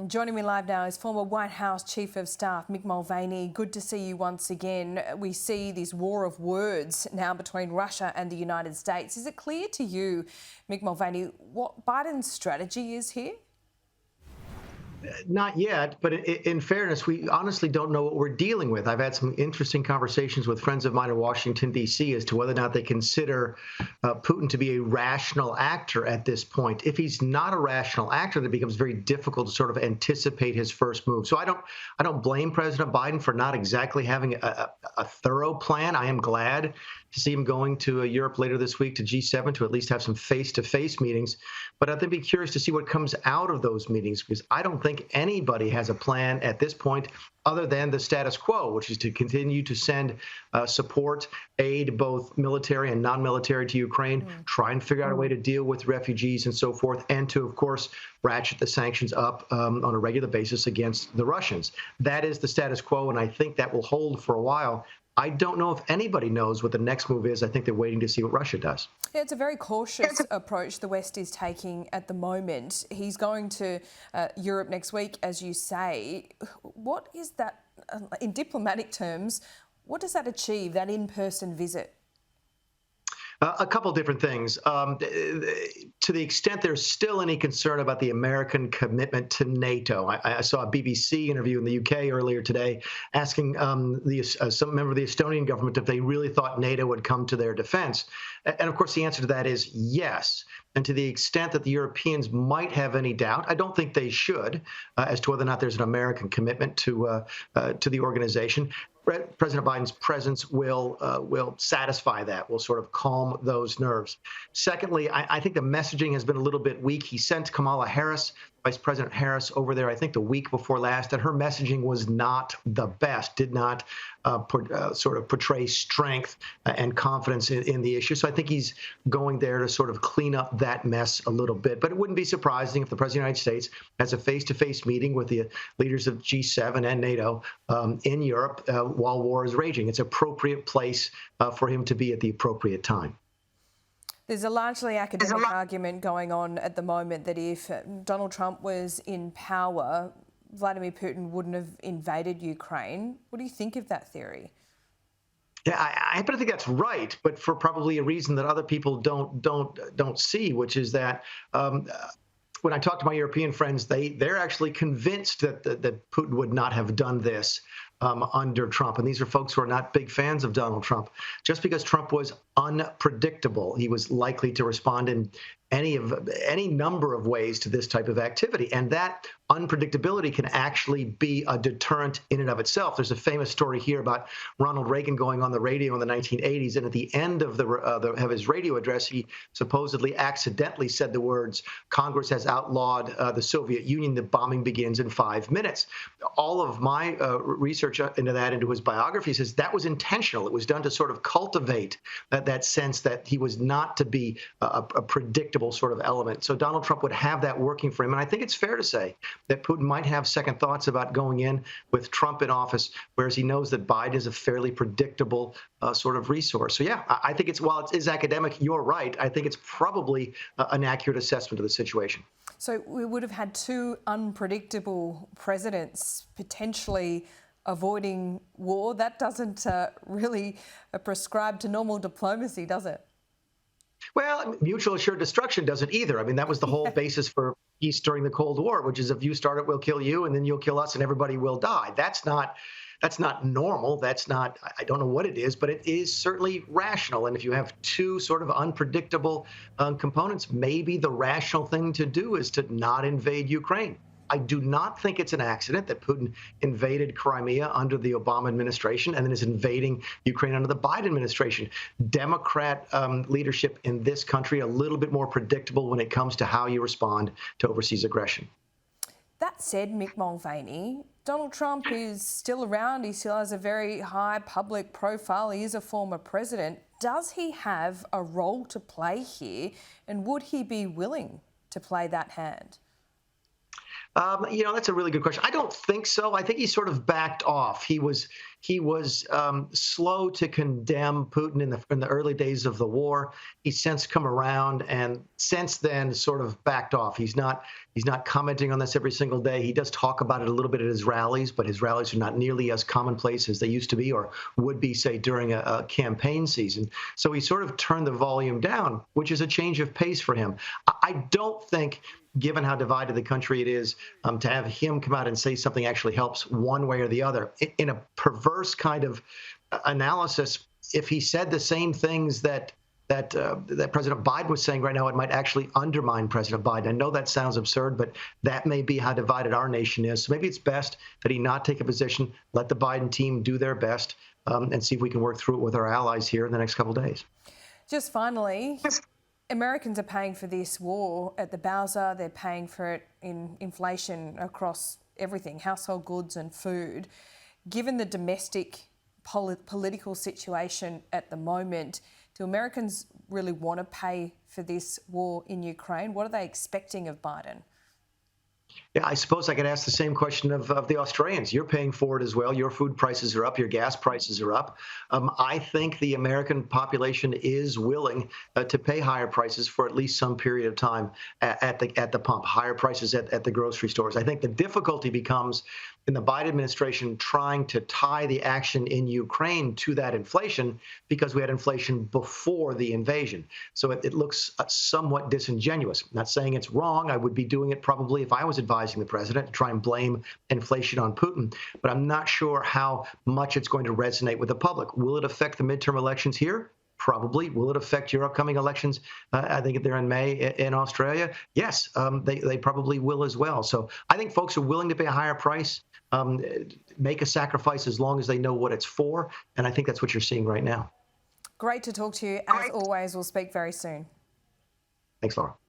Joining me live now is former White House Chief of Staff Mick Mulvaney. Good to see you once again. We see this war of words now between Russia and the United States. Is it clear to you, Mick Mulvaney, what Biden's strategy is here? Not yet, but in fairness, we honestly don't know what we're dealing with. I've had some interesting conversations with friends of mine in Washington, D.C. as to whether or not they consider Putin to be a rational actor at this point. If he's not a rational actor, then it becomes very difficult to sort of anticipate his first move. So I don't blame President Biden for not exactly having a thorough plan. I am glad to see him going to Europe later this week to G7 to at least have some face-to-face meetings. But I'd be curious to see what comes out of those meetings, because I don't think anybody has a plan at this point other than the status quo, which is to continue to send support, aid, both military and non-military to Ukraine, try and figure out a way to deal with refugees and so forth, and to, of course, ratchet the sanctions up on a regular basis against the Russians. That is the status quo, and I think that will hold for a while. I don't know if anybody knows what the next move is. I think they're waiting to see what Russia does. Yeah, it's a very cautious approach the West is taking at the moment. He's going to Europe next week, as you say. What is that, in diplomatic terms, what does that achieve, that in-person visit? A couple different things. To the extent there's still any concern about the American commitment to NATO, I saw a BBC interview in the UK earlier today asking some member of the Estonian government if they really thought NATO would come to their defense. And of course, the answer to that is yes. And to the extent that the Europeans might have any doubt, I don't think they should, as to whether or not there's an American commitment to the organization. President Biden's presence will satisfy that, will sort of calm those nerves. Secondly, I think the messaging has been a little bit weak. He sent Kamala Harris, Vice President Harris, over there, I think the week before last, and her messaging was not the best, did not sort of portray strength and confidence in the issue. So I think he's going there to sort of clean up that mess a little bit. But it wouldn't be surprising if the President of the United States has a face-to-face meeting with the leaders of G7 and NATO in Europe while war is raging. It's an appropriate place for him to be at the appropriate time. There's a largely academic argument going on at the moment that if Donald Trump was in power, Vladimir Putin wouldn't have invaded Ukraine. What do you think of that theory? Yeah, I happen to think that's right, but for probably a reason that other people don't see, which is that when I talk to my European friends, they're actually convinced that Putin would not have done this under Trump. And these are folks who are not big fans of Donald Trump. Just because Trump was unpredictable, he was likely to respond in any number of ways to this type of activity. And that unpredictability can actually be a deterrent in and of itself. There's a famous story here about Ronald Reagan going on the radio in the 1980s. And at the end of his radio address, he supposedly accidentally said the words, "Congress has outlawed the Soviet Union. The bombing begins in 5 minutes." All of my research into his biography says that was intentional. It was done to sort of cultivate that sense that he was not to be a predictable sort of element. So Donald Trump would have that working for him. And I think it's fair to say that Putin might have second thoughts about going in with Trump in office, whereas he knows that Biden is a fairly predictable sort of resource. So yeah, I think while it is academic, you're right. I think it's probably an accurate assessment of the situation. So we would have had two unpredictable presidents potentially avoiding war. That doesn't really prescribe to normal diplomacy, does it? Well, mutual assured destruction doesn't either. I mean, that was the whole basis for peace during the Cold War, which is if you start it, we'll kill you, and then you'll kill us, and everybody will die. That's not normal. That's not, I don't know what it is, but it is certainly rational. And if you have two sort of unpredictable components, maybe the rational thing to do is to not invade Ukraine. I do not think it's an accident that Putin invaded Crimea under the Obama administration and then is invading Ukraine under the Biden administration. Democrat leadership in this country a little bit more predictable when it comes to how you respond to overseas aggression. That said, Mick Mulvaney, Donald Trump is still around. He still has a very high public profile. He is a former president. Does he have a role to play here? And would he be willing to play that hand? That's a really good question. I don't think so. I think he sort of backed off. He was He was slow to condemn Putin in the early days of the war. He's since come around, and since then sort of backed off. He's not commenting on this every single day. He does talk about it a little bit at his rallies, but his rallies are not nearly as commonplace as they used to be or would be, say, during a campaign season. So he sort of turned the volume down, which is a change of pace for him. I don't think, given how divided the country it is, to have him come out and say something actually helps one way or the other. In a perverse kind of analysis, if he said the same things that President Biden was saying right now, it might actually undermine President Biden. I know that sounds absurd, but that may be how divided our nation is. So maybe it's best that he not take a position, let the Biden team do their best, and see if we can work through it with our allies here in the next couple of days. Just finally, Americans are paying for this war at the Bowser. They're paying for it in inflation across everything, household goods and food. Given the domestic political situation at the moment, do Americans really want to pay for this war in Ukraine? What are they expecting of Biden? Yeah, I suppose I could ask the same question of the Australians. You're paying for it as well. Your food prices are up. Your gas prices are up. I think the American population is willing to pay higher prices for at least some period of time at the pump, higher prices at the grocery stores. I think the difficulty becomes in the Biden administration trying to tie the action in Ukraine to that inflation, because we had inflation before the invasion. So it looks somewhat disingenuous. I'm not saying it's wrong. I would be doing it probably if I was advising the president, to try and blame inflation on Putin. But I'm not sure how much it's going to resonate with the public. Will it affect the midterm elections here? Probably. Will it affect your upcoming elections? I think they're in May in Australia. Yes, they probably will as well. So I think folks are willing to pay a higher price, make a sacrifice as long as they know what it's for. And I think that's what you're seeing right now. Great to talk to you. As always, we'll speak very soon. Thanks, Laura.